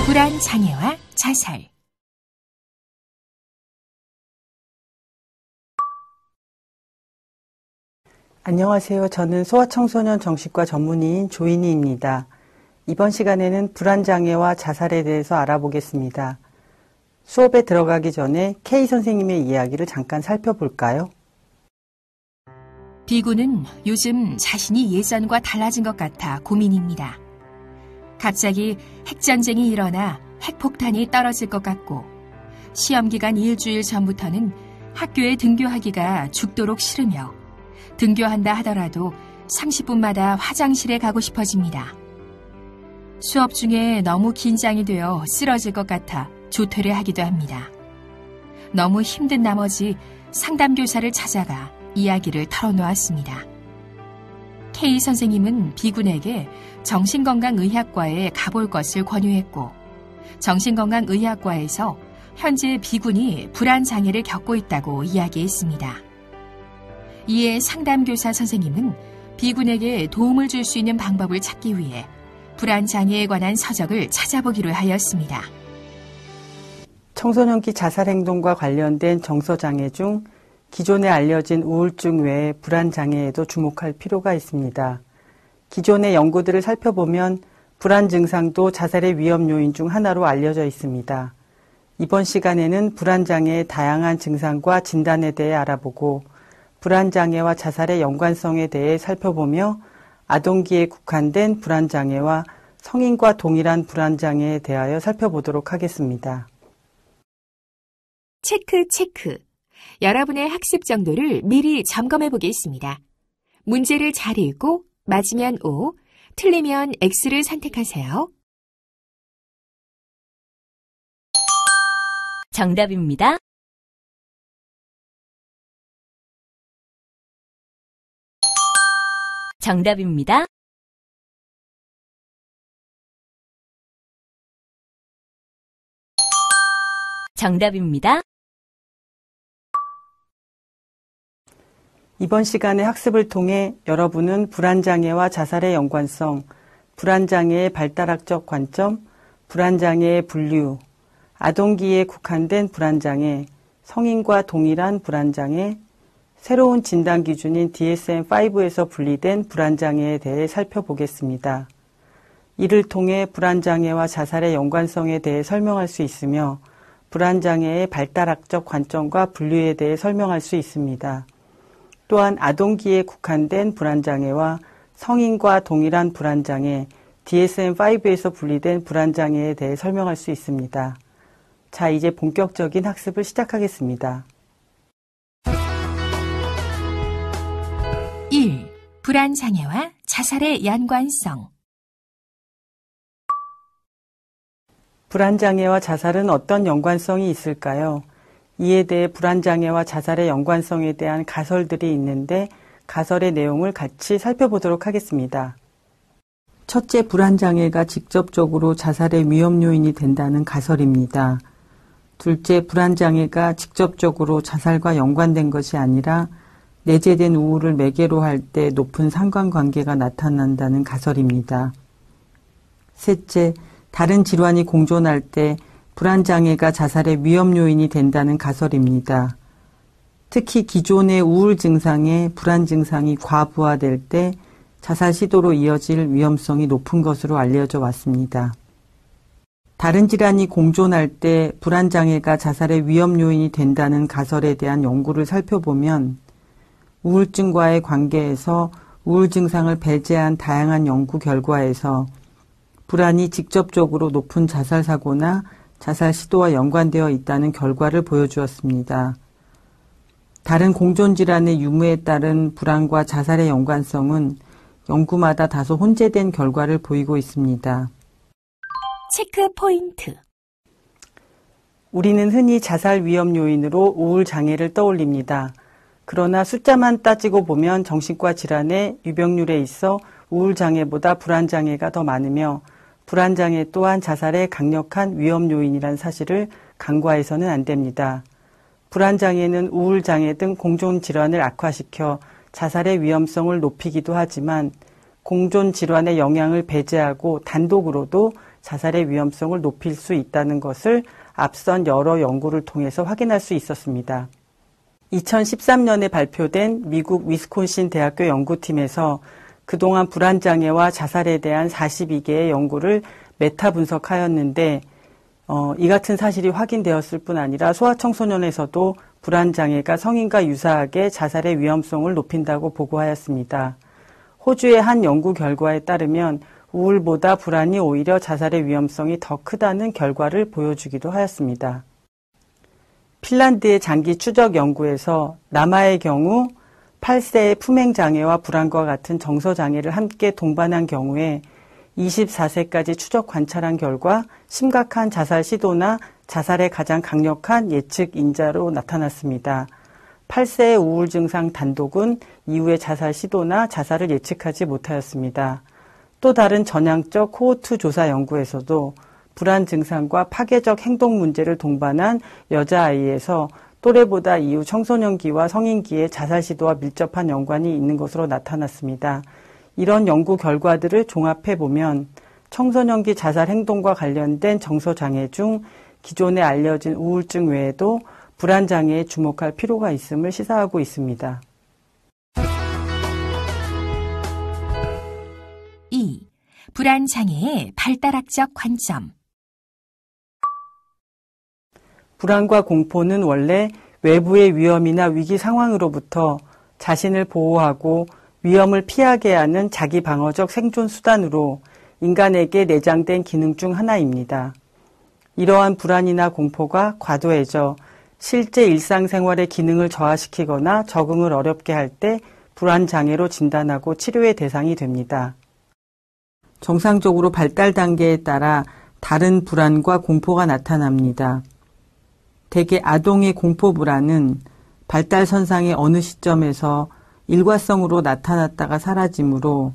불안 장애와 자살. 안녕하세요. 저는 소아청소년 정신과 전문의인 조인희입니다. 이번 시간에는 불안장애와 자살에 대해서 알아보겠습니다. 수업에 들어가기 전에 K 선생님의 이야기를 잠깐 살펴볼까요? 비구는 요즘 자신이 예전과 달라진 것 같아 고민입니다. 갑자기 핵전쟁이 일어나 핵폭탄이 떨어질 것 같고 시험기간 일주일 전부터는 학교에 등교하기가 죽도록 싫으며 등교한다 하더라도 30분마다 화장실에 가고 싶어집니다. 수업 중에 너무 긴장이 되어 쓰러질 것 같아 조퇴를 하기도 합니다. 너무 힘든 나머지 상담교사를 찾아가 이야기를 털어놓았습니다. K 선생님은 비군에게 정신건강의학과에 가볼 것을 권유했고 정신건강의학과에서 현재 비군이 불안장애를 겪고 있다고 이야기했습니다. 이에 상담교사 선생님은 비군에게 도움을 줄 수 있는 방법을 찾기 위해 불안장애에 관한 서적을 찾아보기로 하였습니다. 청소년기 자살행동과 관련된 정서장애 중 기존에 알려진 우울증 외에 불안장애에도 주목할 필요가 있습니다. 기존의 연구들을 살펴보면 불안 증상도 자살의 위험 요인 중 하나로 알려져 있습니다. 이번 시간에는 불안장애의 다양한 증상과 진단에 대해 알아보고 불안장애와 자살의 연관성에 대해 살펴보며 아동기에 국한된 불안장애와 성인과 동일한 불안장애에 대하여 살펴보도록 하겠습니다. 체크. 여러분의 학습 정도를 미리 점검해 보겠습니다. 문제를 잘 읽고 맞으면 O, 틀리면 X를 선택하세요. 정답입니다. 정답입니다. 정답입니다. 이번 시간의 학습을 통해 여러분은 불안장애와 자살의 연관성, 불안장애의 발달학적 관점, 불안장애의 분류, 아동기에 국한된 불안장애, 성인과 동일한 불안장애, 새로운 진단 기준인 DSM-5에서 분리된 불안장애에 대해 살펴보겠습니다. 이를 통해 불안장애와 자살의 연관성에 대해 설명할 수 있으며 불안장애의 발달학적 관점과 분류에 대해 설명할 수 있습니다. 또한 아동기에 국한된 불안장애와 성인과 동일한 불안장애, DSM-5에서 분리된 불안장애에 대해 설명할 수 있습니다. 자, 이제 본격적인 학습을 시작하겠습니다. 1. 불안장애와 자살의 연관성. 불안장애와 자살은 어떤 연관성이 있을까요? 이에 대해 불안장애와 자살의 연관성에 대한 가설들이 있는데 가설의 내용을 같이 살펴보도록 하겠습니다. 첫째, 불안장애가 직접적으로 자살의 위험 요인이 된다는 가설입니다. 둘째, 불안장애가 직접적으로 자살과 연관된 것이 아니라 내재된 우울을 매개로 할 때 높은 상관관계가 나타난다는 가설입니다. 셋째, 다른 질환이 공존할 때 불안장애가 자살의 위험 요인이 된다는 가설입니다. 특히 기존의 우울 증상에 불안 증상이 과부하될 때 자살 시도로 이어질 위험성이 높은 것으로 알려져 왔습니다. 다른 질환이 공존할 때 불안장애가 자살의 위험 요인이 된다는 가설에 대한 연구를 살펴보면 우울증과의 관계에서 우울 증상을 배제한 다양한 연구 결과에서 불안이 직접적으로 높은 자살 사고나 자살 시도와 연관되어 있다는 결과를 보여주었습니다. 다른 공존질환의 유무에 따른 불안과 자살의 연관성은 연구마다 다소 혼재된 결과를 보이고 있습니다. 체크 포인트. 우리는 흔히 자살 위험 요인으로 우울 장애를 떠올립니다. 그러나 숫자만 따지고 보면 정신과 질환의 유병률에 있어 우울 장애보다 불안 장애가 더 많으며 불안 장애 또한 자살의 강력한 위험 요인이란 사실을 간과해서는 안 됩니다. 불안 장애는 우울 장애 등 공존 질환을 악화시켜 자살의 위험성을 높이기도 하지만 공존 질환의 영향을 배제하고 단독으로도 자살의 위험성을 높일 수 있다는 것을 앞선 여러 연구를 통해서 확인할 수 있었습니다. 2013년에 발표된 미국 위스콘신 대학교 연구팀에서 그동안 불안장애와 자살에 대한 42개의 연구를 메타 분석하였는데 이 같은 사실이 확인되었을 뿐 아니라 소아청소년에서도 불안장애가 성인과 유사하게 자살의 위험성을 높인다고 보고하였습니다. 호주의 한 연구 결과에 따르면 우울보다 불안이 오히려 자살의 위험성이 더 크다는 결과를 보여주기도 하였습니다. 핀란드의 장기 추적 연구에서 남아의 경우 8세의 품행장애와 불안과 같은 정서장애를 함께 동반한 경우에 24세까지 추적 관찰한 결과 심각한 자살 시도나 자살의 가장 강력한 예측 인자로 나타났습니다. 8세의 우울 증상 단독은 이후의 자살 시도나 자살을 예측하지 못하였습니다. 또 다른 전향적 코호트 조사 연구에서도 불안 증상과 파괴적 행동 문제를 동반한 여자아이에서 또래보다 이후 청소년기와 성인기의 자살 시도와 밀접한 연관이 있는 것으로 나타났습니다. 이런 연구 결과들을 종합해보면 청소년기 자살 행동과 관련된 정서장애 중 기존에 알려진 우울증 외에도 불안장애에 주목할 필요가 있음을 시사하고 있습니다. 2. 불안장애의 발달학적 관점. 불안과 공포는 원래 외부의 위험이나 위기 상황으로부터 자신을 보호하고 위험을 피하게 하는 자기 방어적 생존 수단으로 인간에게 내장된 기능 중 하나입니다. 이러한 불안이나 공포가 과도해져 실제 일상생활의 기능을 저하시키거나 적응을 어렵게 할 때 불안장애로 진단하고 치료의 대상이 됩니다. 정상적으로 발달 단계에 따라 다른 불안과 공포가 나타납니다. 대개 아동의 공포 불안은 발달선상의 어느 시점에서 일과성으로 나타났다가 사라지므로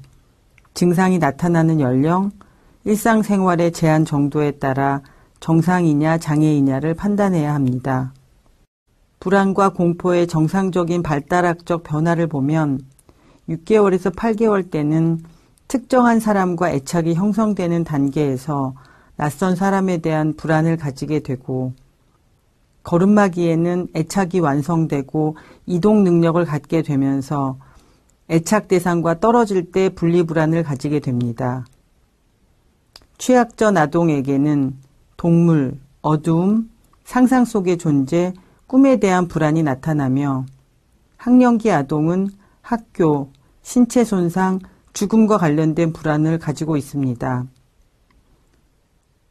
증상이 나타나는 연령, 일상생활의 제한 정도에 따라 정상이냐 장애이냐를 판단해야 합니다. 불안과 공포의 정상적인 발달학적 변화를 보면 6개월에서 8개월 때는 특정한 사람과 애착이 형성되는 단계에서 낯선 사람에 대한 불안을 가지게 되고 걸음마기에는 애착이 완성되고 이동 능력을 갖게 되면서 애착 대상과 떨어질 때 분리불안을 가지게 됩니다. 취약전 아동에게는 동물, 어두움, 상상 속의 존재, 꿈에 대한 불안이 나타나며 학령기 아동은 학교, 신체 손상, 죽음과 관련된 불안을 가지고 있습니다.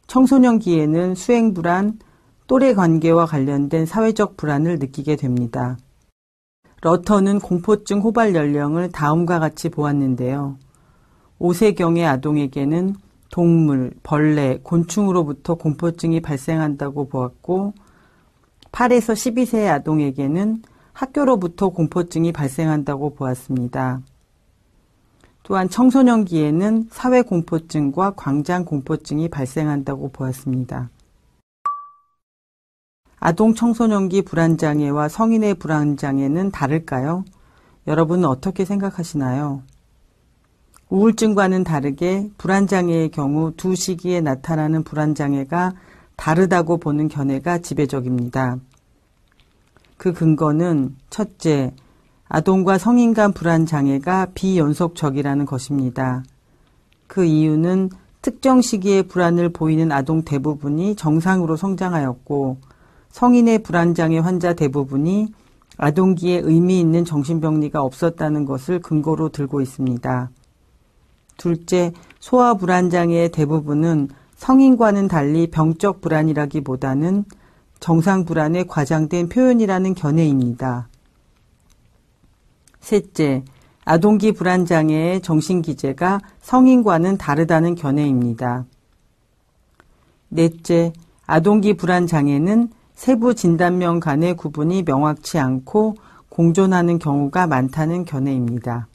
청소년기에는 수행불안, 또래 관계와 관련된 사회적 불안을 느끼게 됩니다. 러터는 공포증 호발 연령을 다음과 같이 보았는데요. 5세경의 아동에게는 동물, 벌레, 곤충으로부터 공포증이 발생한다고 보았고 8에서 12세의 아동에게는 학교로부터 공포증이 발생한다고 보았습니다. 또한 청소년기에는 사회공포증과 광장공포증이 발생한다고 보았습니다. 아동 청소년기 불안장애와 성인의 불안장애는 다를까요? 여러분은 어떻게 생각하시나요? 우울증과는 다르게 불안장애의 경우 두 시기에 나타나는 불안장애가 다르다고 보는 견해가 지배적입니다. 그 근거는 첫째, 아동과 성인 간 불안장애가 비연속적이라는 것입니다. 그 이유는 특정 시기에 불안을 보이는 아동 대부분이 정상으로 성장하였고 성인의 불안장애 환자 대부분이 아동기에 의미 있는 정신병리가 없었다는 것을 근거로 들고 있습니다. 둘째, 소아 불안장애의 대부분은 성인과는 달리 병적 불안이라기보다는 정상 불안의 과장된 표현이라는 견해입니다. 셋째, 아동기 불안장애의 정신기제가 성인과는 다르다는 견해입니다. 넷째, 아동기 불안장애는 세부 진단명 간의 구분이 명확치 않고 공존하는 경우가 많다는 견해입니다.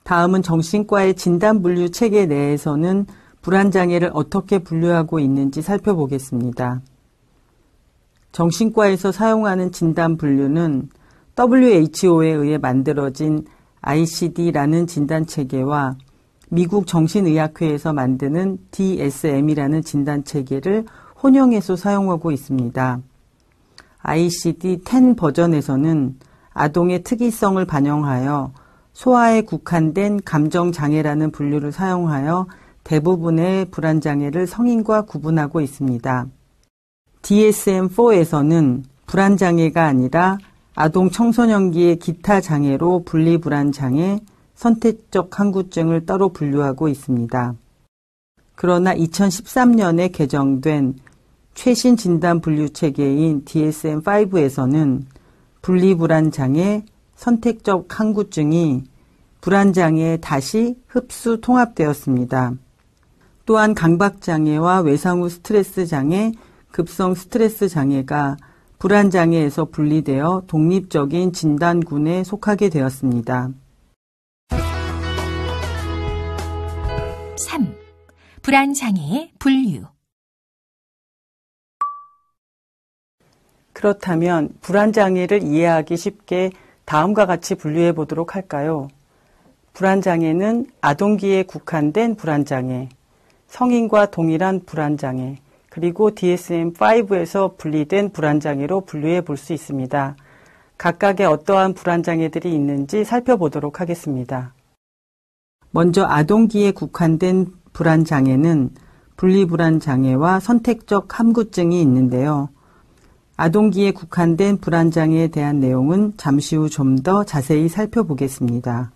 다음은 정신과의 진단 분류 체계 내에서는 불안장애를 어떻게 분류하고 있는지 살펴보겠습니다. 정신과에서 사용하는 진단 분류는 WHO에 의해 만들어진 ICD라는 진단체계와 미국 정신의학회에서 만드는 DSM이라는 진단체계를 혼용해서 사용하고 있습니다. ICD-10 버전에서는 아동의 특이성을 반영하여 소아에 국한된 감정장애라는 분류를 사용하여 대부분의 불안장애를 성인과 구분하고 있습니다. DSM-4에서는 불안장애가 아니라 아동 청소년기의 기타 장애로 분리불안장애, 선택적 항구증을 따로 분류하고 있습니다. 그러나 2013년에 개정된 최신 진단 분류 체계인 DSM-5에서는 분리불안장애, 선택적 항구증이 불안장애에 다시 흡수 통합되었습니다. 또한 강박장애와 외상후 스트레스 장애, 급성 스트레스 장애가 불안장애에서 분리되어 독립적인 진단군에 속하게 되었습니다. 3. 불안장애의 분류. 그렇다면 불안장애를 이해하기 쉽게 다음과 같이 분류해 보도록 할까요? 불안장애는 아동기에 국한된 불안장애, 성인과 동일한 불안장애, 그리고 DSM-5에서 분리된 불안장애로 분류해 볼 수 있습니다. 각각의 어떠한 불안장애들이 있는지 살펴보도록 하겠습니다. 먼저 아동기에 국한된 불안장애는 분리불안장애와 선택적 함구증이 있는데요. 아동기에 국한된 불안장애에 대한 내용은 잠시 후 좀 더 자세히 살펴보겠습니다.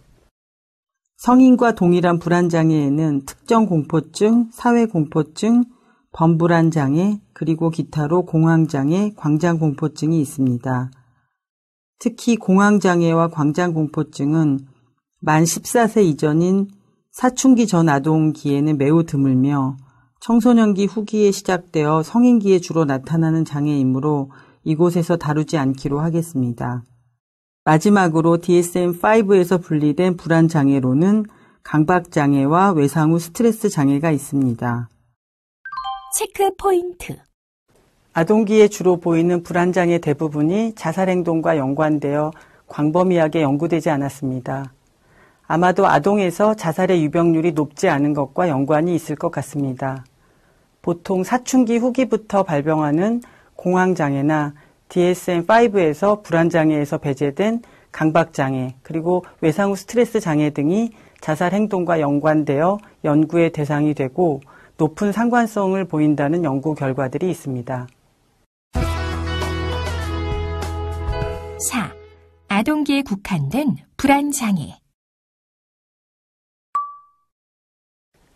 성인과 동일한 불안장애에는 특정 공포증, 사회공포증, 범불안장애, 그리고 기타로 공황장애, 광장공포증이 있습니다. 특히 공황장애와 광장공포증은 만 14세 이전인 사춘기 전 아동기에는 매우 드물며 청소년기 후기에 시작되어 성인기에 주로 나타나는 장애이므로 이곳에서 다루지 않기로 하겠습니다. 마지막으로 DSM-5에서 분리된 불안장애로는 강박장애와 외상후 스트레스 장애가 있습니다. 체크 포인트. 아동기에 주로 보이는 불안장애 대부분이 자살행동과 연관되어 광범위하게 연구되지 않았습니다. 아마도 아동에서 자살의 유병률이 높지 않은 것과 연관이 있을 것 같습니다. 보통 사춘기 후기부터 발병하는 공황장애나 DSM-5에서 불안장애에서 배제된 강박장애, 그리고 외상후 스트레스 장애 등이 자살행동과 연관되어 연구의 대상이 되고 높은 상관성을 보인다는 연구 결과들이 있습니다. 4. 아동기에 국한된 불안장애.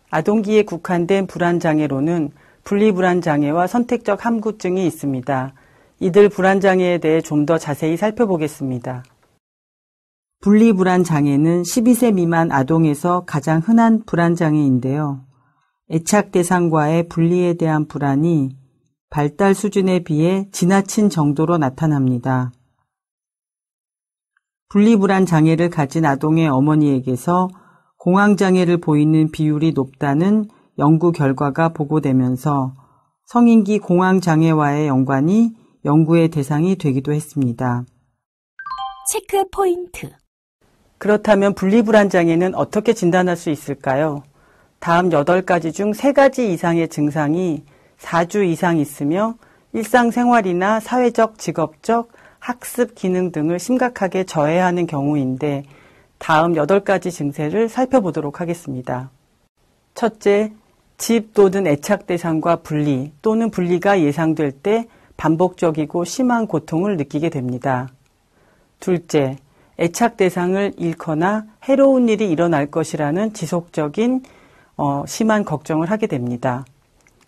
아동기에 국한된 불안장애로는 분리불안장애와 선택적 함구증이 있습니다. 이들 불안장애에 대해 좀 더 자세히 살펴보겠습니다. 분리불안장애는 12세 미만 아동에서 가장 흔한 불안장애인데요. 애착 대상과의 분리에 대한 불안이 발달 수준에 비해 지나친 정도로 나타납니다. 분리불안 장애를 가진 아동의 어머니에게서 공황장애를 보이는 비율이 높다는 연구 결과가 보고되면서 성인기 공황장애와의 연관이 연구의 대상이 되기도 했습니다. 체크 포인트. 그렇다면 분리불안 장애는 어떻게 진단할 수 있을까요? 다음 8가지 중 3가지 이상의 증상이 4주 이상 있으며 일상생활이나 사회적, 직업적, 학습 기능 등을 심각하게 저해하는 경우인데 다음 8가지 증세를 살펴보도록 하겠습니다. 첫째, 집 또는 애착 대상과 분리 또는 분리가 예상될 때 반복적이고 심한 고통을 느끼게 됩니다. 둘째, 애착 대상을 잃거나 해로운 일이 일어날 것이라는 지속적인 심한 걱정을 하게 됩니다.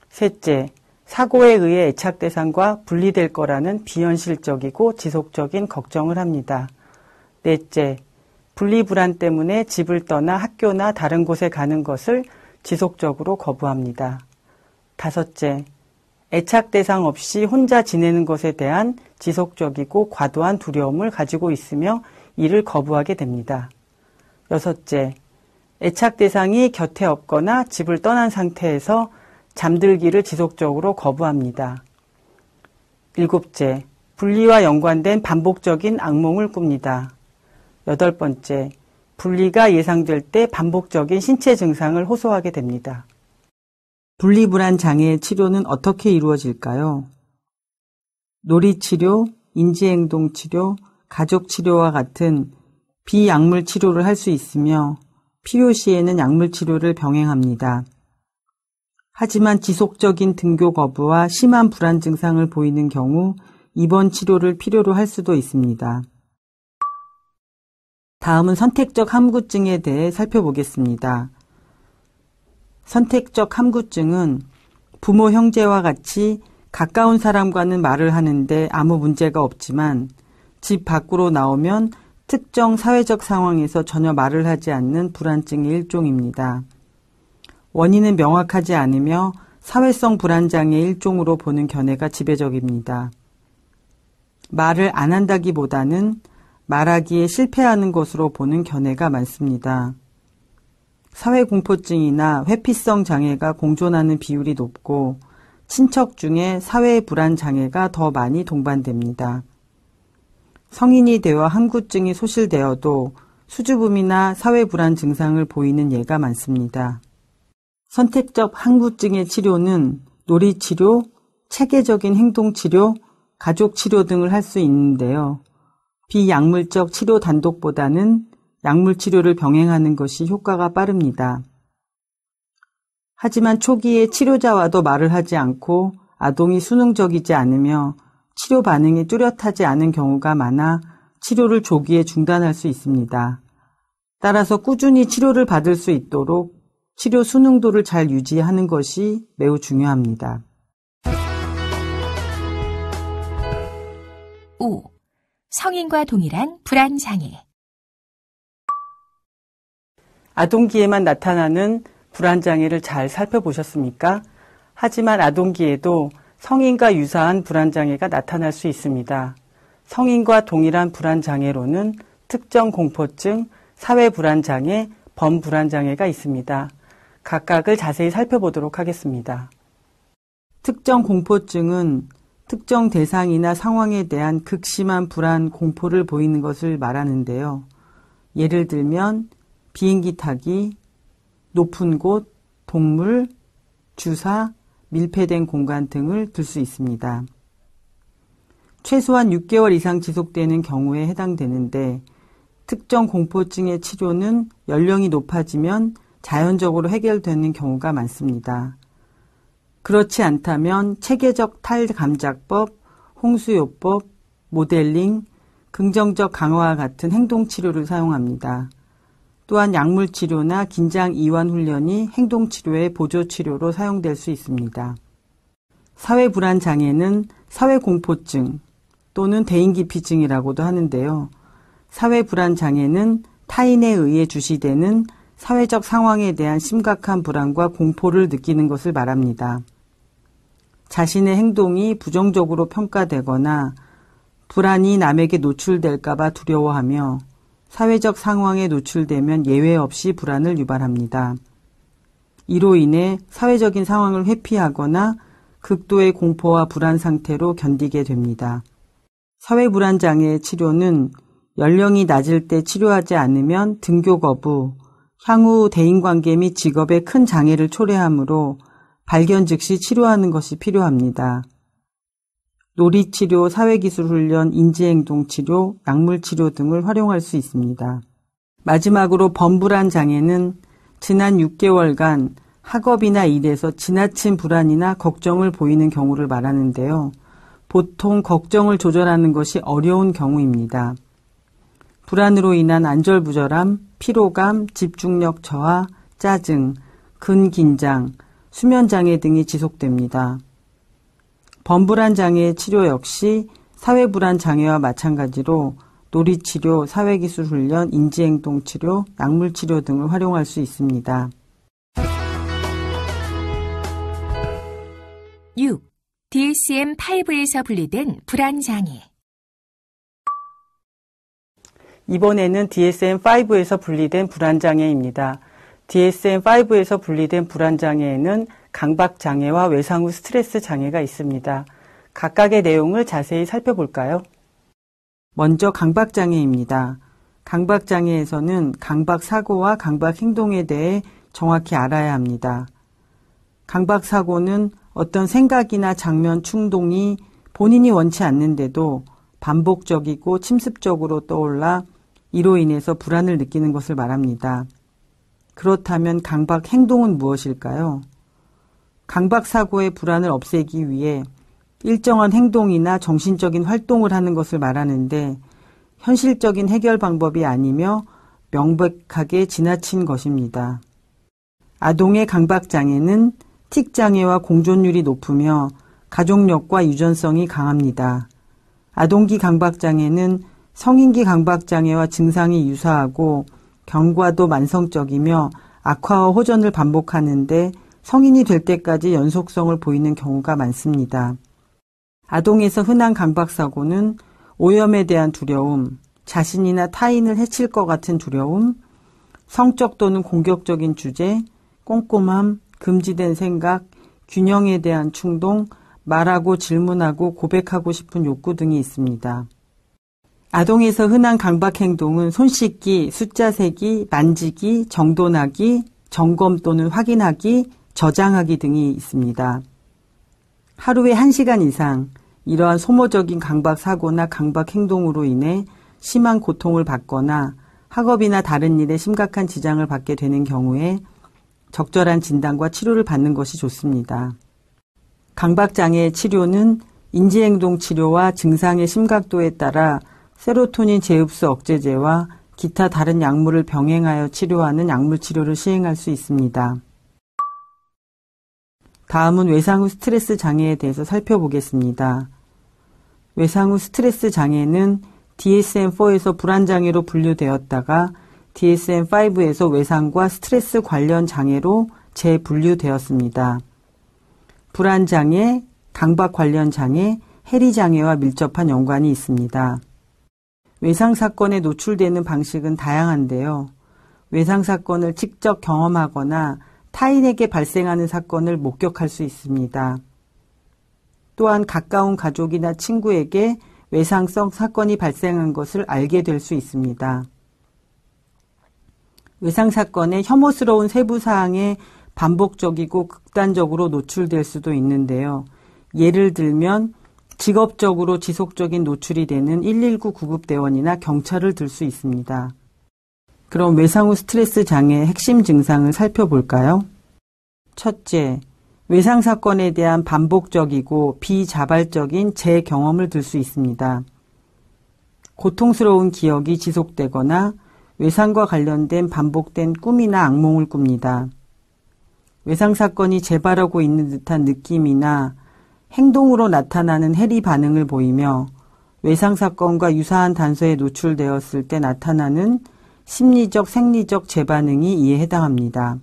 셋째, 사고에 의해 애착 대상과 분리될 거라는 비현실적이고 지속적인 걱정을 합니다. 넷째, 분리불안 때문에 집을 떠나 학교나 다른 곳에 가는 것을 지속적으로 거부합니다. 다섯째, 애착 대상 없이 혼자 지내는 것에 대한 지속적이고 과도한 두려움을 가지고 있으며 이를 거부하게 됩니다. 여섯째, 애착 대상이 곁에 없거나 집을 떠난 상태에서 잠들기를 지속적으로 거부합니다. 일곱째, 분리와 연관된 반복적인 악몽을 꿉니다. 8번째, 분리가 예상될 때 반복적인 신체 증상을 호소하게 됩니다. 분리불안 장애의 치료는 어떻게 이루어질까요? 놀이치료, 인지행동치료, 가족치료와 같은 비약물 치료를 할 수 있으며 필요시에는 약물 치료를 병행합니다. 하지만 지속적인 등교 거부와 심한 불안 증상을 보이는 경우 입원 치료를 필요로 할 수도 있습니다. 다음은 선택적 함구증에 대해 살펴보겠습니다. 선택적 함구증은 부모, 형제와 같이 가까운 사람과는 말을 하는데 아무 문제가 없지만 집 밖으로 나오면 특정 사회적 상황에서 전혀 말을 하지 않는 불안증의 일종입니다. 원인은 명확하지 않으며 사회성 불안장애의 일종으로 보는 견해가 지배적입니다. 말을 안 한다기보다는 말하기에 실패하는 것으로 보는 견해가 많습니다. 사회공포증이나 회피성 장애가 공존하는 비율이 높고 친척 중에 사회 불안 장애가 더 많이 동반됩니다. 성인이 되어 함구증이 소실되어도 수주음이나 사회 불안 증상을 보이는 예가 많습니다. 선택적 함구증의 치료는 놀이치료, 체계적인 행동치료, 가족치료 등을 할 수 있는데요. 비약물적 치료 단독보다는 약물 치료를 병행하는 것이 효과가 빠릅니다. 하지만 초기에 치료자와도 말을 하지 않고 아동이 수능적이지 않으며 치료 반응이 뚜렷하지 않은 경우가 많아 치료를 조기에 중단할 수 있습니다. 따라서 꾸준히 치료를 받을 수 있도록 치료 순응도를 잘 유지하는 것이 매우 중요합니다. 5. 성인과 동일한 불안장애. 아동기에만 나타나는 불안장애를 잘 살펴보셨습니까? 하지만 아동기에도 성인과 유사한 불안장애가 나타날 수 있습니다. 성인과 동일한 불안장애로는 특정 공포증, 사회불안장애, 범불안장애가 있습니다. 각각을 자세히 살펴보도록 하겠습니다. 특정 공포증은 특정 대상이나 상황에 대한 극심한 불안, 공포를 보이는 것을 말하는데요. 예를 들면 비행기 타기, 높은 곳, 동물, 주사, 밀폐된 공간 등을 들 수 있습니다. 최소한 6개월 이상 지속되는 경우에 해당되는데 특정 공포증의 치료는 연령이 높아지면 자연적으로 해결되는 경우가 많습니다. 그렇지 않다면 체계적 탈감작법, 홍수요법, 모델링, 긍정적 강화와 같은 행동치료를 사용합니다. 또한 약물치료나 긴장 이완 훈련이 행동치료의 보조치료로 사용될 수 있습니다. 사회불안장애는 사회공포증 또는 대인기피증이라고도 하는데요. 사회불안장애는 타인에 의해 주시되는 사회적 상황에 대한 심각한 불안과 공포를 느끼는 것을 말합니다. 자신의 행동이 부정적으로 평가되거나 불안이 남에게 노출될까봐 두려워하며 사회적 상황에 노출되면 예외 없이 불안을 유발합니다. 이로 인해 사회적인 상황을 회피하거나 극도의 공포와 불안 상태로 견디게 됩니다. 사회불안장애의 치료는 연령이 낮을 때 치료하지 않으면 등교 거부, 향후 대인관계 및 직업에 큰 장애를 초래하므로 발견 즉시 치료하는 것이 필요합니다. 놀이치료, 사회기술훈련, 인지행동치료, 약물치료 등을 활용할 수 있습니다. 마지막으로 범불안 장애는 지난 6개월간 학업이나 일에서 지나친 불안이나 걱정을 보이는 경우를 말하는데요. 보통 걱정을 조절하는 것이 어려운 경우입니다. 불안으로 인한 안절부절함, 피로감, 집중력 저하, 짜증, 근긴장, 수면장애 등이 지속됩니다. 범불안 장애의 치료 역시 사회불안 장애와 마찬가지로 놀이치료, 사회기술훈련, 인지행동치료, 약물치료 등을 활용할 수 있습니다. 6. DSM-5에서 분리된 불안장애. 이번에는 DSM-5에서 분리된 불안장애입니다. DSM-5에서 분리된 불안장애에는 강박장애와 외상 후 스트레스 장애가 있습니다. 각각의 내용을 자세히 살펴볼까요? 먼저 강박장애입니다. 강박장애에서는 강박사고와 강박행동에 대해 정확히 알아야 합니다. 강박사고는 어떤 생각이나 장면, 충동이 본인이 원치 않는데도 반복적이고 침습적으로 떠올라 이로 인해서 불안을 느끼는 것을 말합니다. 그렇다면 강박행동은 무엇일까요? 강박사고의 불안을 없애기 위해 일정한 행동이나 정신적인 활동을 하는 것을 말하는데 현실적인 해결 방법이 아니며 명백하게 지나친 것입니다. 아동의 강박장애는 틱장애와 공존율이 높으며 가족력과 유전성이 강합니다. 아동기 강박장애는 성인기 강박장애와 증상이 유사하고 경과도 만성적이며 악화와 호전을 반복하는데 성인이 될 때까지 연속성을 보이는 경우가 많습니다. 아동에서 흔한 강박사고는 오염에 대한 두려움, 자신이나 타인을 해칠 것 같은 두려움, 성적 또는 공격적인 주제, 꼼꼼함, 금지된 생각, 균형에 대한 충동, 말하고 질문하고 고백하고 싶은 욕구 등이 있습니다. 아동에서 흔한 강박행동은 손 씻기, 숫자 세기, 만지기, 정돈하기, 점검 또는 확인하기, 저장하기 등이 있습니다. 하루에 1시간 이상 이러한 소모적인 강박사고나 강박행동으로 인해 심한 고통을 받거나 학업이나 다른 일에 심각한 지장을 받게 되는 경우에 적절한 진단과 치료를 받는 것이 좋습니다. 강박장애의 치료는 인지행동 치료와 증상의 심각도에 따라 세로토닌 재흡수 억제제와 기타 다른 약물을 병행하여 치료하는 약물 치료를 시행할 수 있습니다. 다음은 외상 후 스트레스 장애에 대해서 살펴보겠습니다. 외상 후 스트레스 장애는 DSM-4에서 불안장애로 분류되었다가 DSM-5에서 외상과 스트레스 관련 장애로 재분류되었습니다. 불안장애, 강박 관련 장애, 해리장애와 밀접한 연관이 있습니다. 외상사건에 노출되는 방식은 다양한데요. 외상사건을 직접 경험하거나 타인에게 발생하는 사건을 목격할 수 있습니다. 또한 가까운 가족이나 친구에게 외상성 사건이 발생한 것을 알게 될 수 있습니다. 외상사건의 혐오스러운 세부사항에 반복적이고 극단적으로 노출될 수도 있는데요. 예를 들면 직업적으로 지속적인 노출이 되는 119 구급대원이나 경찰을 들 수 있습니다. 그럼 외상 후 스트레스 장애의 핵심 증상을 살펴볼까요? 첫째, 외상 사건에 대한 반복적이고 비자발적인 재경험을 들 수 있습니다. 고통스러운 기억이 지속되거나 외상과 관련된 반복된 꿈이나 악몽을 꿉니다. 외상 사건이 재발하고 있는 듯한 느낌이나 행동으로 나타나는 해리 반응을 보이며 외상 사건과 유사한 단서에 노출되었을 때 나타나는 심리적, 생리적 재반응이 이에 해당합니다.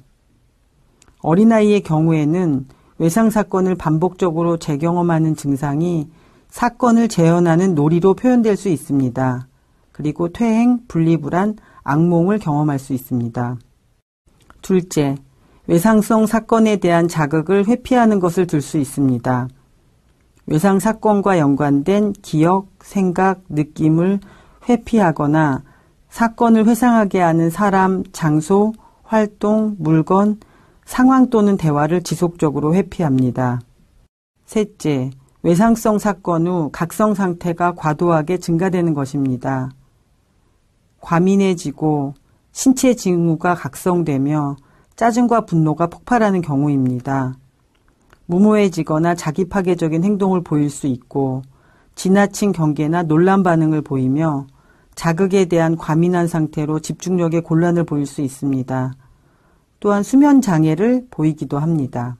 어린아이의 경우에는 외상 사건을 반복적으로 재경험하는 증상이 사건을 재현하는 놀이로 표현될 수 있습니다. 그리고 퇴행, 분리불안, 악몽을 경험할 수 있습니다. 둘째, 외상성 사건에 대한 자극을 회피하는 것을 들 수 있습니다. 외상 사건과 연관된 기억, 생각, 느낌을 회피하거나 사건을 회상하게 하는 사람, 장소, 활동, 물건, 상황 또는 대화를 지속적으로 회피합니다. 셋째, 외상성 사건 후 각성 상태가 과도하게 증가되는 것입니다. 과민해지고 신체 징후가 각성되며 짜증과 분노가 폭발하는 경우입니다. 무모해지거나 자기 파괴적인 행동을 보일 수 있고 지나친 경계나 논란 반응을 보이며 자극에 대한 과민한 상태로 집중력에 곤란을 보일 수 있습니다. 또한 수면 장애를 보이기도 합니다.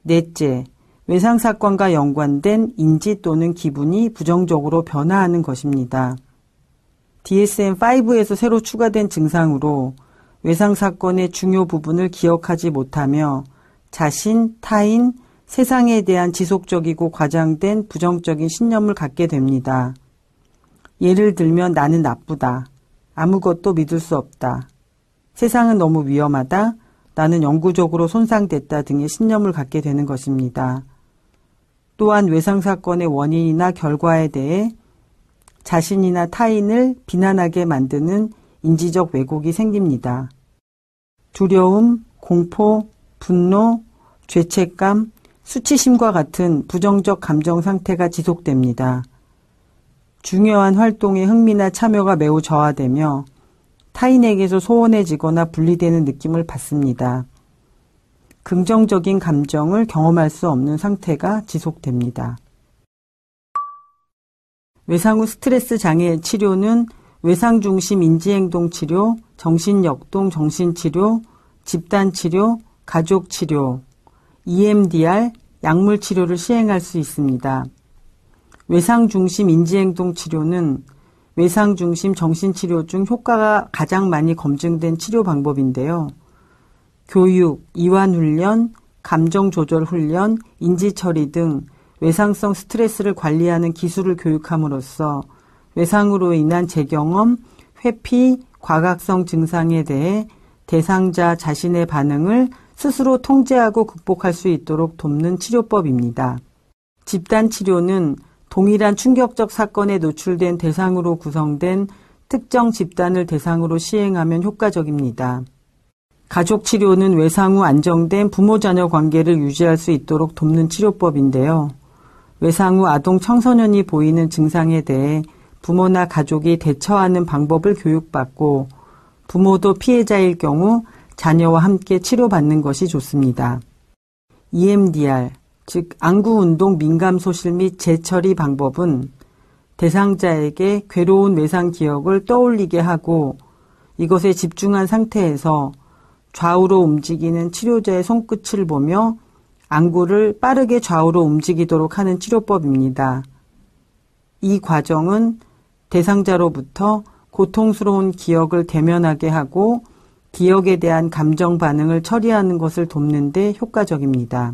넷째, 외상 사건과 연관된 인지 또는 기분이 부정적으로 변화하는 것입니다. DSM-5에서 새로 추가된 증상으로 외상 사건의 중요 부분을 기억하지 못하며 자신, 타인, 세상에 대한 지속적이고 과장된 부정적인 신념을 갖게 됩니다. 예를 들면 나는 나쁘다, 아무것도 믿을 수 없다, 세상은 너무 위험하다, 나는 영구적으로 손상됐다 등의 신념을 갖게 되는 것입니다. 또한 외상사건의 원인이나 결과에 대해 자신이나 타인을 비난하게 만드는 인지적 왜곡이 생깁니다. 두려움, 공포, 분노, 죄책감, 수치심과 같은 부정적 감정 상태가 지속됩니다. 중요한 활동에 흥미나 참여가 매우 저하되며 타인에게서 소원해지거나 분리되는 느낌을 받습니다. 긍정적인 감정을 경험할 수 없는 상태가 지속됩니다. 외상 후 스트레스 장애 치료는 외상중심 인지행동치료, 정신역동 정신치료, 집단치료, 가족치료, EMDR, 약물치료를 시행할 수 있습니다. 외상중심 인지행동치료는 외상중심 정신치료 중 효과가 가장 많이 검증된 치료 방법인데요. 교육, 이완훈련, 감정조절훈련, 인지처리 등 외상성 스트레스를 관리하는 기술을 교육함으로써 외상으로 인한 재경험, 회피, 과각성 증상에 대해 대상자 자신의 반응을 스스로 통제하고 극복할 수 있도록 돕는 치료법입니다. 집단치료는 동일한 충격적 사건에 노출된 대상으로 구성된 특정 집단을 대상으로 시행하면 효과적입니다. 가족치료는 외상 후 안정된 부모-자녀 관계를 유지할 수 있도록 돕는 치료법인데요. 외상 후 아동 청소년이 보이는 증상에 대해 부모나 가족이 대처하는 방법을 교육받고 부모도 피해자일 경우 자녀와 함께 치료받는 것이 좋습니다. EMDR, 즉 안구운동 민감소실 및 재처리 방법은 대상자에게 괴로운 외상 기억을 떠올리게 하고 이것에 집중한 상태에서 좌우로 움직이는 치료자의 손끝을 보며 안구를 빠르게 좌우로 움직이도록 하는 치료법입니다. 이 과정은 대상자로부터 고통스러운 기억을 대면하게 하고 기억에 대한 감정 반응을 처리하는 것을 돕는 데 효과적입니다.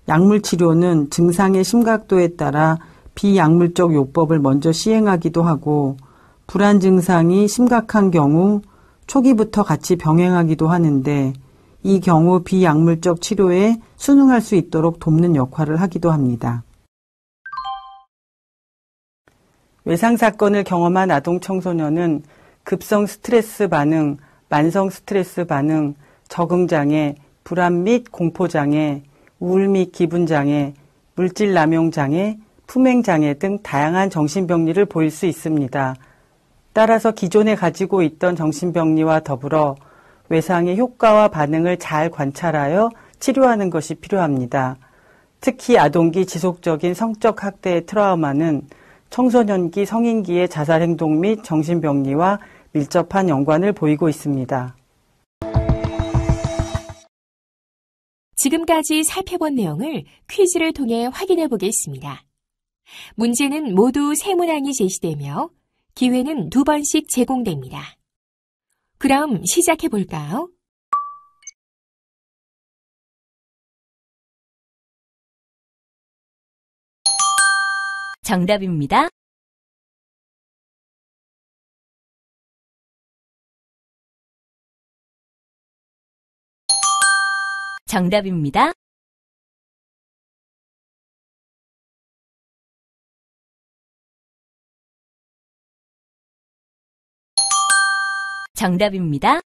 약물치료는 증상의 심각도에 따라 비약물적 요법을 먼저 시행하기도 하고 불안 증상이 심각한 경우 초기부터 같이 병행하기도 하는데 이 경우 비약물적 치료에 순응할 수 있도록 돕는 역할을 하기도 합니다. 외상 사건을 경험한 아동 청소년은 급성 스트레스 반응, 만성 스트레스 반응, 적응장애, 불안 및 공포장애, 우울 및 기분장애, 물질 남용장애, 품행장애 등 다양한 정신병리를 보일 수 있습니다. 따라서 기존에 가지고 있던 정신병리와 더불어 외상의 효과와 반응을 잘 관찰하여 치료하는 것이 필요합니다. 특히 아동기 지속적인 성적 학대의 트라우마는 청소년기, 성인기의 자살행동 및 정신병리와 밀접한 연관을 보이고 있습니다. 지금까지 살펴본 내용을 퀴즈를 통해 확인해 보겠습니다. 문제는 모두 세 문항이 제시되며 기회는 2번씩 제공됩니다. 그럼 시작해 볼까요? 정답입니다. 정답입니다. 정답입니다.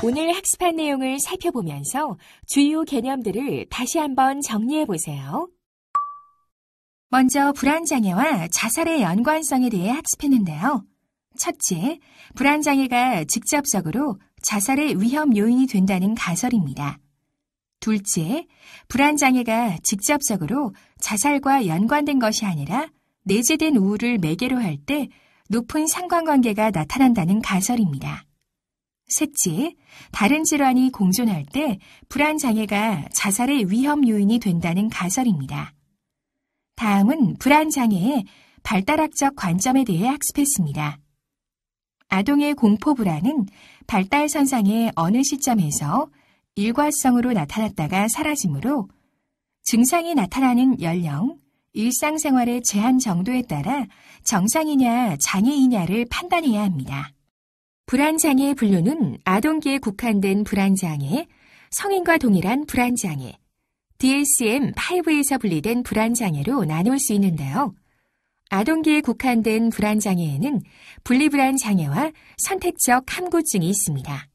오늘 학습한 내용을 살펴보면서 주요 개념들을 다시 한번 정리해 보세요. 먼저 불안장애와 자살의 연관성에 대해 학습했는데요. 첫째, 불안장애가 직접적으로 자살의 위험 요인이 된다는 가설입니다. 둘째, 불안장애가 직접적으로 자살과 연관된 것이 아니라 내재된 우울을 매개로 할 때 높은 상관관계가 나타난다는 가설입니다. 셋째, 다른 질환이 공존할 때 불안장애가 자살의 위험 요인이 된다는 가설입니다. 다음은 불안장애의 발달학적 관점에 대해 학습했습니다. 아동의 공포불안은 발달선상의 어느 시점에서 일과성으로 나타났다가 사라지므로 증상이 나타나는 연령, 일상생활의 제한 정도에 따라 정상이냐 장애이냐를 판단해야 합니다. 불안장애의 분류는 아동기에 국한된 불안장애, 성인과 동일한 불안장애, DSM-5에서 분리된 불안장애로 나눌 수 있는데요. 아동기에 국한된 불안장애에는 분리불안장애와 선택적 함구증이 있습니다.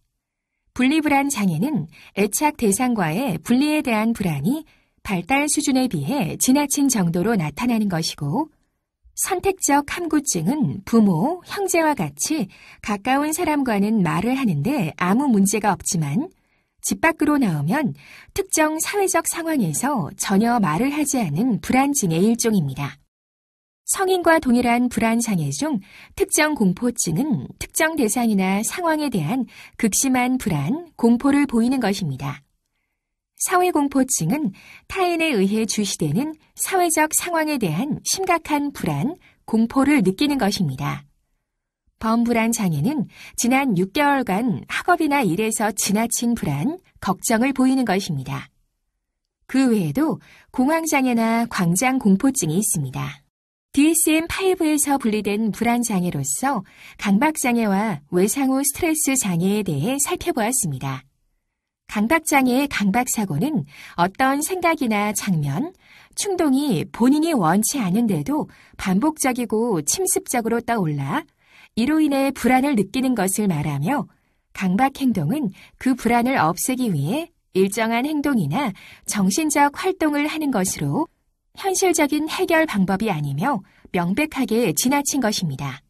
분리불안장애는 애착 대상과의 분리에 대한 불안이 발달 수준에 비해 지나친 정도로 나타나는 것이고, 선택적 함구증은 부모, 형제와 같이 가까운 사람과는 말을 하는데 아무 문제가 없지만 집 밖으로 나오면 특정 사회적 상황에서 전혀 말을 하지 않은 불안증의 일종입니다. 성인과 동일한 불안장애 중 특정 공포증은 특정 대상이나 상황에 대한 극심한 불안, 공포를 보이는 것입니다. 사회공포증은 타인에 의해 주시되는 사회적 상황에 대한 심각한 불안, 공포를 느끼는 것입니다. 범불안장애는 지난 6개월간 학업이나 일에서 지나친 불안, 걱정을 보이는 것입니다. 그 외에도 공황장애나 광장공포증이 있습니다. DSM-5에서 분리된 불안장애로서 강박장애와 외상후 스트레스 장애에 대해 살펴보았습니다. 강박장애의 강박사고는 어떤 생각이나 장면, 충동이 본인이 원치 않은데도 반복적이고 침습적으로 떠올라 이로 인해 불안을 느끼는 것을 말하며, 강박행동은 그 불안을 없애기 위해 일정한 행동이나 정신적 활동을 하는 것으로 현실적인 해결 방법이 아니며 명백하게 지나친 것입니다.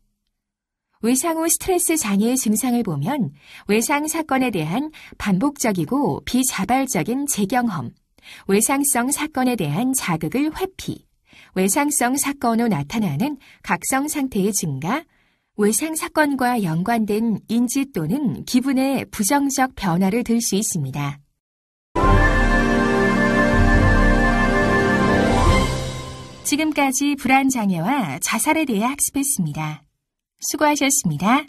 외상후 스트레스 장애의 증상을 보면 외상 사건에 대한 반복적이고 비자발적인 재경험, 외상성 사건에 대한 자극을 회피, 외상성 사건 후 나타나는 각성 상태의 증가, 외상 사건과 연관된 인지 또는 기분의 부정적 변화를 들 수 있습니다. 지금까지 불안장애와 자살에 대해 학습했습니다. 수고하셨습니다.